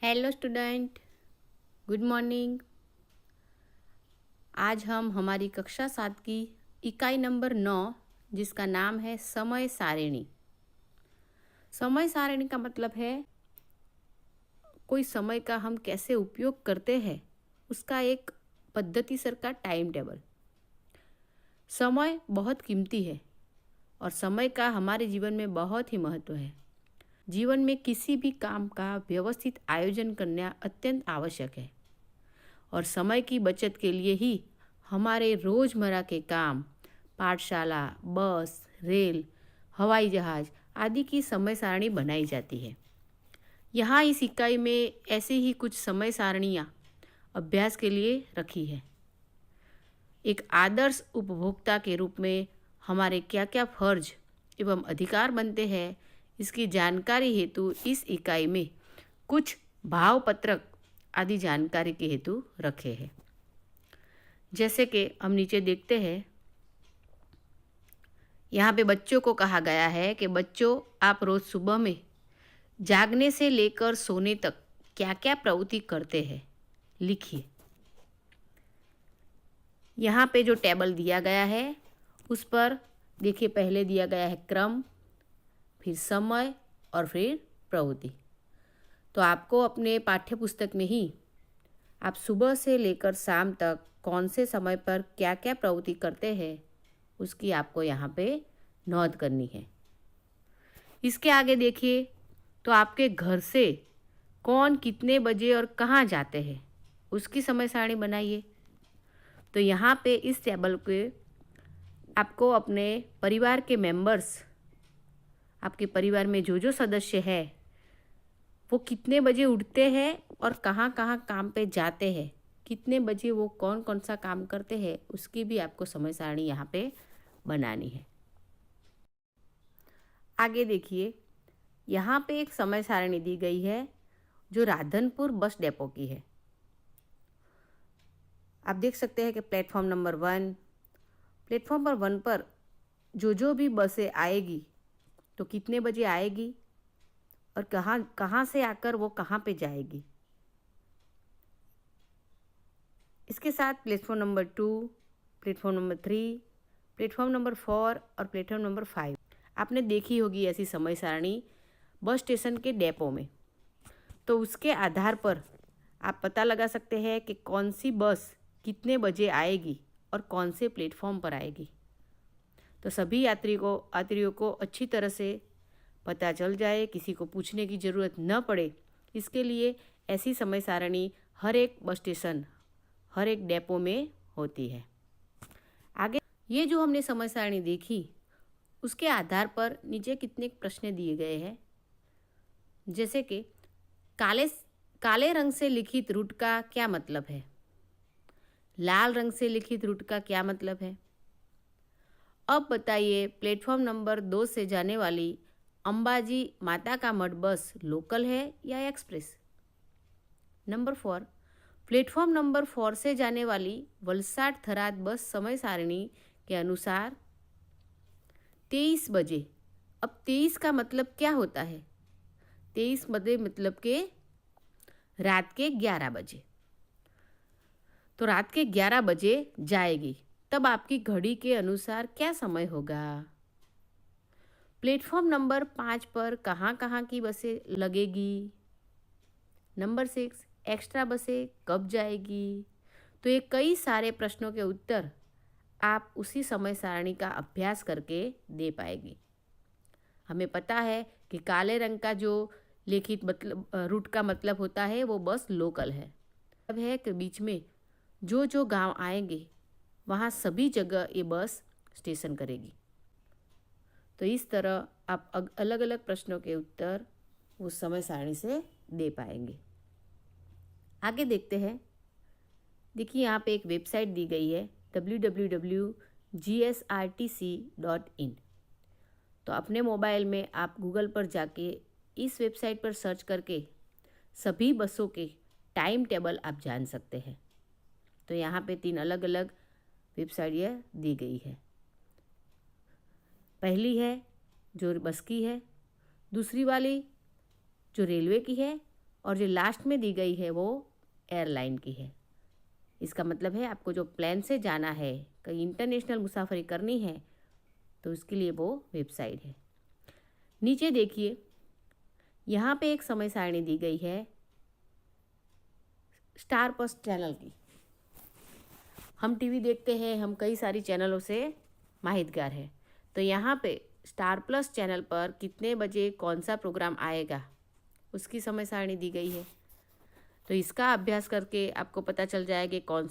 Hello student, good morning. आज हम हमारी कक्षा 7 की इकाई नंबर 9 जिसका नाम है समय सारिणी। समय सारिणी का मतलब है कोई समय का हम कैसे उपयोग करते हैं, उसका एक पद्धतिसर का टाइम टेबल। समय बहुत कीमती है और समय का हमारे जीवन में बहुत ही महत्व है। जीवन में किसी भी काम का व्यवस्थित आयोजन करना अत्यंत आवश्यक है और समय की बचत के लिए ही हमारे रोज़मर्रा के काम, पाठशाला, बस, रेल, हवाई जहाज़ आदि की समय सारणी बनाई जाती है। यहाँ इस इकाई में ऐसे ही कुछ समय सारणियाँ अभ्यास के लिए रखी है। एक आदर्श उपभोक्ता के रूप में हमारे क्या क्या फर्ज एवं अधिकार बनते हैं, इसकी जानकारी हेतु इस इकाई में कुछ भावपत्रक आदि जानकारी के हेतु रखे हैं। जैसे कि हम नीचे देखते हैं, यहाँ पे बच्चों को कहा गया है कि बच्चों, आप रोज़ सुबह में जागने से लेकर सोने तक क्या क्या प्रवृत्ति करते हैं, लिखिए। यहाँ पे जो टेबल दिया गया है उस पर देखिए, पहले दिया गया है क्रम, फिर समय और फिर प्रवृत्ति। तो आपको अपने पाठ्य पुस्तक में ही आप सुबह से लेकर शाम तक कौन से समय पर क्या क्या प्रवृत्ति करते हैं, उसकी आपको यहाँ पे नोट करनी है। इसके आगे देखिए, तो आपके घर से कौन कितने बजे और कहाँ जाते हैं, उसकी समय सारणी बनाइए। तो यहाँ पे इस टेबल के आपको अपने परिवार के मेंबर्स, आपके परिवार में जो जो सदस्य है वो कितने बजे उठते हैं और कहाँ कहाँ काम पे जाते हैं, कितने बजे वो कौन कौन सा काम करते हैं, उसकी भी आपको समय सारणी यहाँ पे बनानी है। आगे देखिए, यहाँ पे एक समय सारणी दी गई है जो राधनपुर बस डेपो की है। आप देख सकते हैं कि प्लेटफॉर्म नंबर 1, प्लेटफॉर्म पर 1 पर जो भी बसें आएगी तो कितने बजे आएगी और कहाँ कहाँ से आकर वो कहाँ पे जाएगी। इसके साथ platform number 2, platform number 3, platform number 4 और प्लेटफॉर्म नंबर 5 आपने देखी होगी ऐसी समय सारणी बस स्टेशन के डेपो में। तो उसके आधार पर आप पता लगा सकते हैं कि कौन सी बस कितने बजे आएगी और कौन से प्लेटफॉर्म पर आएगी। तो सभी यात्रियों को अच्छी तरह से पता चल जाए, किसी को पूछने की ज़रूरत न पड़े, इसके लिए ऐसी समय सारणी हर एक बस स्टेशन, हर एक डेपो में होती है। आगे ये जो हमने समय सारणी देखी, उसके आधार पर नीचे कितने प्रश्न दिए गए हैं। जैसे कि काले रंग से लिखित रूट का क्या मतलब है, लाल रंग से लिखित रूट का क्या मतलब है। अब बताइए, प्लेटफॉर्म नंबर 2 से जाने वाली अंबाजी माता का मठ बस लोकल है या एक्सप्रेस। नंबर 4, प्लेटफॉर्म नंबर 4 से जाने वाली वलसाड थराद बस समय सारणी के अनुसार 23 बजे। अब 23 का मतलब क्या होता है, 23 बजे मतलब के रात के 11 बजे। तो रात के 11 बजे जाएगी, तब आपकी घड़ी के अनुसार क्या समय होगा। प्लेटफॉर्म नंबर 5 पर कहाँ कहाँ की बसें लगेगी। नंबर 6, एक्स्ट्रा बसें कब जाएगी। तो ये कई सारे प्रश्नों के उत्तर आप उसी समय सारणी का अभ्यास करके दे पाएगी। हमें पता है कि काले रंग का जो लिखित मतलब रूट का मतलब होता है वो बस लोकल है। अब है कि बीच में जो गांव आएंगे वहाँ सभी जगह ये बस स्टेशन करेगी। तो इस तरह आप अलग अलग प्रश्नों के उत्तर उस समय सारणी से दे पाएंगे। आगे देखते हैं। देखिए, यहाँ पे एक वेबसाइट दी गई है www.gsrtc.in। तो अपने मोबाइल में आप गूगल पर जाके इस वेबसाइट पर सर्च करके सभी बसों के टाइम टेबल आप जान सकते हैं। तो यहाँ पे 3 अलग अलग वेबसाइट यह दी गई है। पहली है जो बस की है, दूसरी वाली जो रेलवे की है, और जो लास्ट में दी गई है वो एयरलाइन की है। इसका मतलब है आपको जो प्लेन से जाना है, कहीं इंटरनेशनल मुसाफरी करनी है, तो उसके लिए वो वेबसाइट है। नीचे देखिए, यहाँ पे एक समय सारणी दी गई है स्टार प्लस चैनल की। हम टीवी देखते हैं, हम कई सारी चैनलों से माहितगार हैं। तो यहाँ पे स्टार प्लस चैनल पर कितने बजे कौन सा प्रोग्राम आएगा उसकी समय सारणी दी गई है। तो इसका अभ्यास करके आपको पता चल जाएगा कौन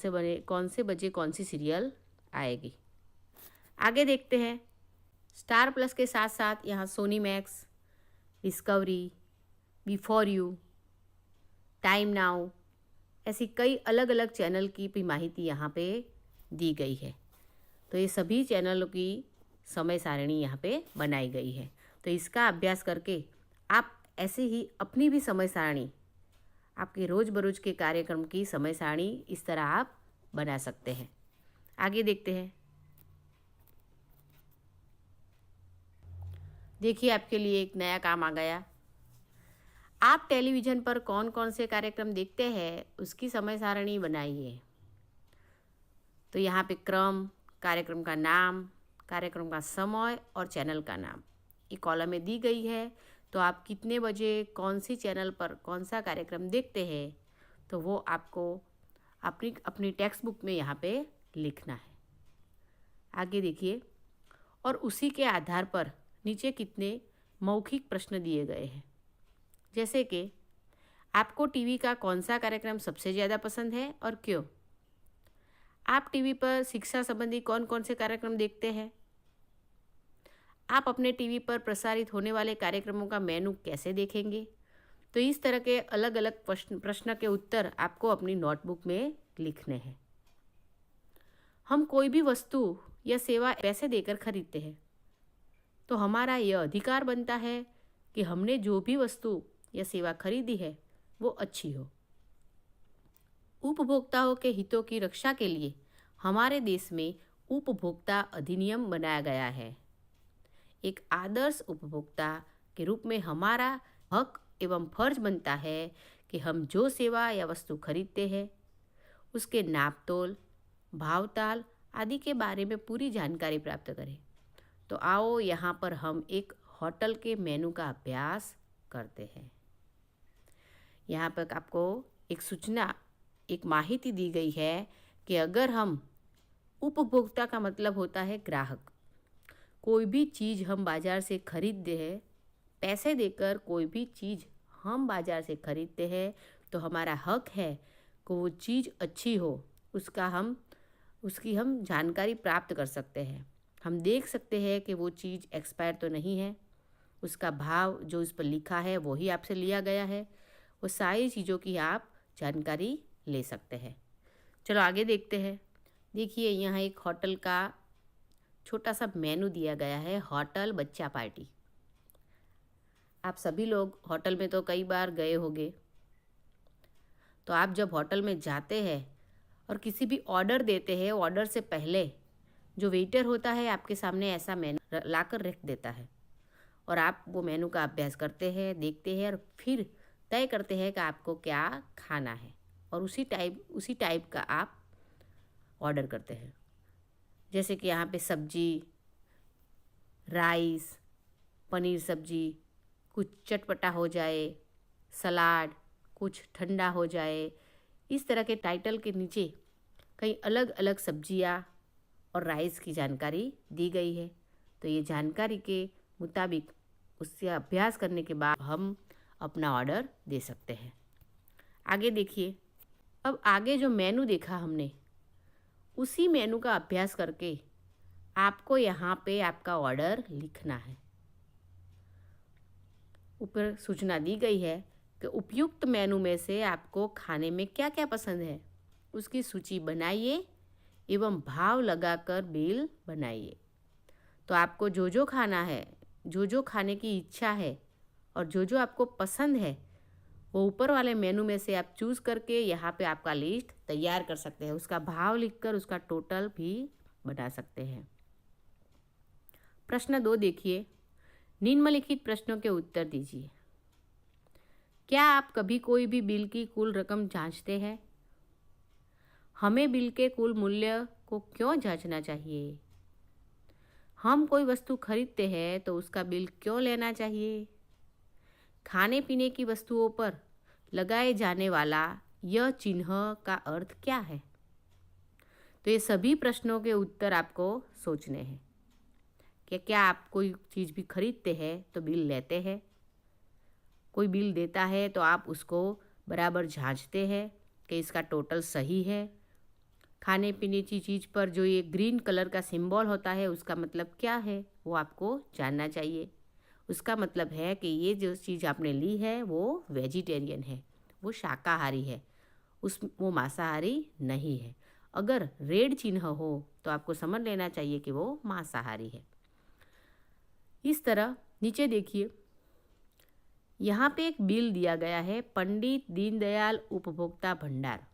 से बजे कौन सी सीरियल आएगी। आगे देखते हैं। स्टार प्लस के साथ साथ यहाँ Sony Max, discovery, before you, time now, ऐसी कई अलग अलग चैनल की भी माहिती यहाँ पे दी गई है। तो ये सभी चैनलों की समय सारणी यहाँ पे बनाई गई है। तो इसका अभ्यास करके आप ऐसे ही अपनी भी समय सारणी, आपके रोज़ बरोज़ के कार्यक्रम की समय सारणी इस तरह आप बना सकते हैं। आगे देखते हैं। देखिए, आपके लिए एक नया काम आ गया। आप टेलीविज़न पर कौन कौन से कार्यक्रम देखते हैं उसकी समय सारणी बनाइए। तो यहाँ पे क्रम, कार्यक्रम का नाम, कार्यक्रम का समय और चैनल का नाम ये कॉलम में दी गई है। तो आप कितने बजे कौन सी चैनल पर कौन सा कार्यक्रम देखते हैं, तो वो आपको अपनी टेक्स्ट बुक में यहाँ पे लिखना है। आगे देखिए, और उसी के आधार पर नीचे कितने मौखिक प्रश्न दिए गए हैं। जैसे कि आपको टीवी का कौन सा कार्यक्रम सबसे ज़्यादा पसंद है और क्यों। आप टीवी पर शिक्षा संबंधी कौन कौन से कार्यक्रम देखते हैं। आप अपने टीवी पर प्रसारित होने वाले कार्यक्रमों का मेनू कैसे देखेंगे। तो इस तरह के अलग अलग प्रश्न के उत्तर आपको अपनी नोटबुक में लिखने हैं। हम कोई भी वस्तु या सेवा पैसे देकर खरीदते हैं, तो हमारा यह अधिकार बनता है कि हमने जो भी वस्तु या सेवा खरीदी है वो अच्छी हो। उपभोक्ताओं के हितों की रक्षा के लिए हमारे देश में उपभोक्ता अधिनियम बनाया गया है। एक आदर्श उपभोक्ता के रूप में हमारा हक एवं फर्ज बनता है कि हम जो सेवा या वस्तु खरीदते हैं उसके नापतोल, भावताल आदि के बारे में पूरी जानकारी प्राप्त करें। तो आओ यहाँ पर हम एक होटल के मेनू का अभ्यास करते हैं। यहाँ पर आपको एक सूचना, एक माहिती दी गई है कि अगर हम, उपभोक्ता का मतलब होता है ग्राहक, कोई भी चीज़ हम बाज़ार से खरीदते हैं, पैसे देकर कोई भी चीज़ हम बाज़ार से खरीदते हैं, तो हमारा हक है कि वो चीज़ अच्छी हो, उसकी हम जानकारी प्राप्त कर सकते हैं। हम देख सकते हैं कि वो चीज़ एक्सपायर तो नहीं है, उसका भाव जो इस पर लिखा है वो ही आपसे लिया गया है, वो सारी चीज़ों की आप जानकारी ले सकते हैं। चलो आगे देखते हैं। देखिए, यहाँ एक होटल का छोटा सा मेनू दिया गया है, होटल बच्चा पार्टी। आप सभी लोग होटल में तो कई बार गए होंगे। तो आप जब होटल में जाते हैं और किसी भी ऑर्डर देते हैं, ऑर्डर से पहले जो वेटर होता है आपके सामने ऐसा मेनू लाकर रख देता है, और आप वो मेनू का अभ्यास करते हैं, देखते हैं और फिर तय करते हैं कि आपको क्या खाना है, और उसी टाइप का आप ऑर्डर करते हैं। जैसे कि यहाँ पे सब्जी, राइस, पनीर सब्जी, कुछ चटपटा हो जाए, सलाद, कुछ ठंडा हो जाए, इस तरह के टाइटल के नीचे कई अलग अलग सब्जियाँ और राइस की जानकारी दी गई है। तो ये जानकारी के मुताबिक उससे अभ्यास करने के बाद हम अपना ऑर्डर दे सकते हैं। आगे देखिए, अब आगे जो मेनू देखा हमने, उसी मेनू का अभ्यास करके आपको यहाँ पे आपका ऑर्डर लिखना है। ऊपर सूचना दी गई है कि उपयुक्त मेनू में से आपको खाने में क्या क्या पसंद है उसकी सूची बनाइए एवं भाव लगाकर बिल बनाइए। तो आपको जो जो खाना है, जो जो खाने की इच्छा है और जो जो आपको पसंद है, वो ऊपर वाले मेनू में से आप चूज़ करके यहाँ पे आपका लिस्ट तैयार कर सकते हैं। उसका भाव लिखकर उसका टोटल भी बना सकते हैं। प्रश्न 2 देखिए, निम्नलिखित प्रश्नों के उत्तर दीजिए। क्या आप कभी कोई भी बिल की कुल रकम जांचते हैं? हमें बिल के कुल मूल्य को क्यों जांचना चाहिए? हम कोई वस्तु खरीदते हैं तो उसका बिल क्यों लेना चाहिए? खाने पीने की वस्तुओं पर लगाए जाने वाला यह चिन्ह का अर्थ क्या है? तो ये सभी प्रश्नों के उत्तर आपको सोचने हैं कि क्या आप कोई चीज़ भी खरीदते हैं तो बिल लेते हैं? कोई बिल देता है तो आप उसको बराबर जांचते हैं कि इसका टोटल सही है? खाने पीने की चीज़ पर जो ये ग्रीन कलर का सिंबल होता है उसका मतलब क्या है वो आपको जानना चाहिए। उसका मतलब है कि ये जो चीज़ आपने ली है वो वेजिटेरियन है, वो शाकाहारी है, वो मांसाहारी नहीं है। अगर रेड चिन्ह हो तो आपको समझ लेना चाहिए कि वो मांसाहारी है। इस तरह नीचे देखिए, यहाँ पे एक बिल दिया गया है, पंडित दीनदयाल उपभोक्ता भंडार।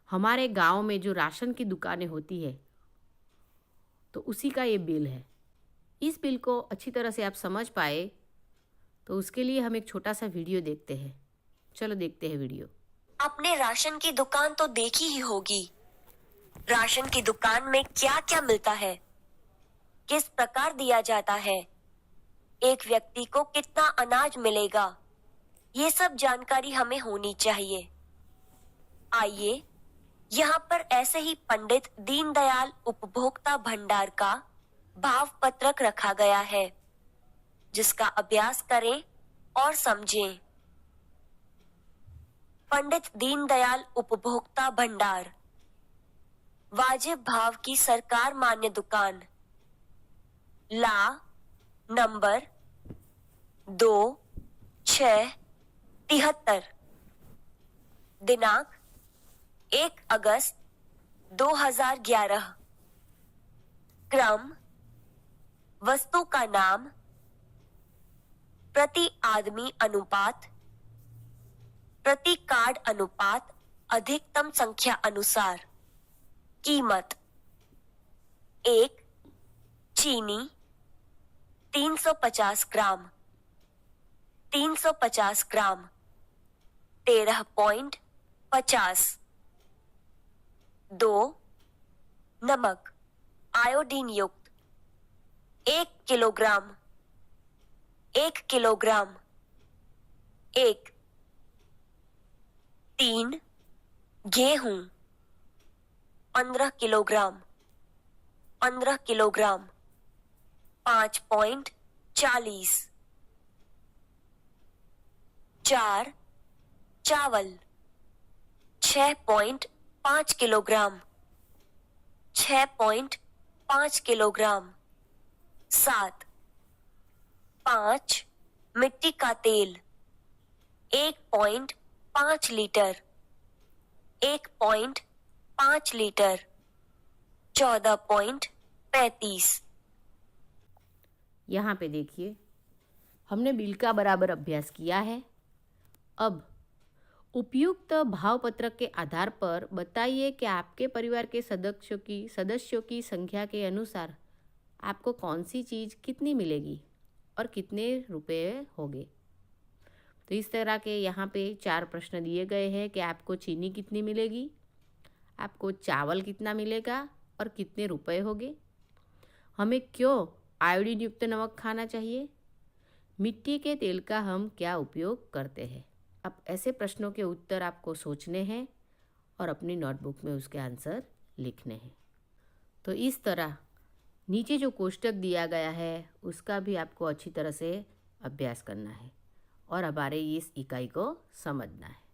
हमारे गांव में जो राशन की दुकानें होती है तो उसी का ये बिल है। इस बिल को अच्छी तरह से आप समझ पाए तो उसके लिए हम एक छोटा सा वीडियो देखते हैं। चलो देखते हैं वीडियो। आपने राशन की दुकान तो देखी ही होगी। राशन की दुकान में क्या क्या मिलता है, किस प्रकार दिया जाता है, एक व्यक्ति को कितना अनाज मिलेगा, ये सब जानकारी हमें होनी चाहिए। आइए, यहाँ पर ऐसे ही पंडित दीनदयाल उपभोक्ता भंडार का भाव पत्रक रखा गया है, जिसका अभ्यास करें और समझें। पंडित दीनदयाल उपभोक्ता भंडार, वाजिब भाव की सरकार मान्य दुकान, ला नंबर 2673, दिनांक 1 अगस्त 2011, क्रम वस्तु का नाम, प्रति आदमी अनुपात, प्रति कार्ड अनुपात, अधिकतम संख्या अनुसार, कीमत 1 चीनी 350 ग्राम, 350 ग्राम 13.50। 2 नमक आयोडीन युक्त 1 किलोग्राम, 1 किलोग्राम 1। 3 गेहूं 15 किलोग्राम, 15 किलोग्राम 5.40। 4 चावल 6.5 किलोग्राम, 6.5 किलोग्राम 7। 5 मिट्टी का तेल 1.5 लीटर, 1.5 लीटर 14.35। यहाँ पे देखिए, हमने बिल का बराबर अभ्यास किया है। अब उपयुक्त भाव पत्रक के आधार पर बताइए कि आपके परिवार के सदस्यों की संख्या के अनुसार आपको कौन सी चीज़ कितनी मिलेगी और कितने रुपए होंगे। तो इस तरह के यहाँ पे 4 प्रश्न दिए गए हैं कि आपको चीनी कितनी मिलेगी, आपको चावल कितना मिलेगा और कितने रुपए होंगे, हमें क्यों आयोडीन युक्त नमक खाना चाहिए, मिट्टी के तेल का हम क्या उपयोग करते हैं। अब ऐसे प्रश्नों के उत्तर आपको सोचने हैं और अपनी नोटबुक में उसके आंसर लिखने हैं। तो इस तरह नीचे जो कोष्टक दिया गया है उसका भी आपको अच्छी तरह से अभ्यास करना है और हमारे इस इकाई को समझना है।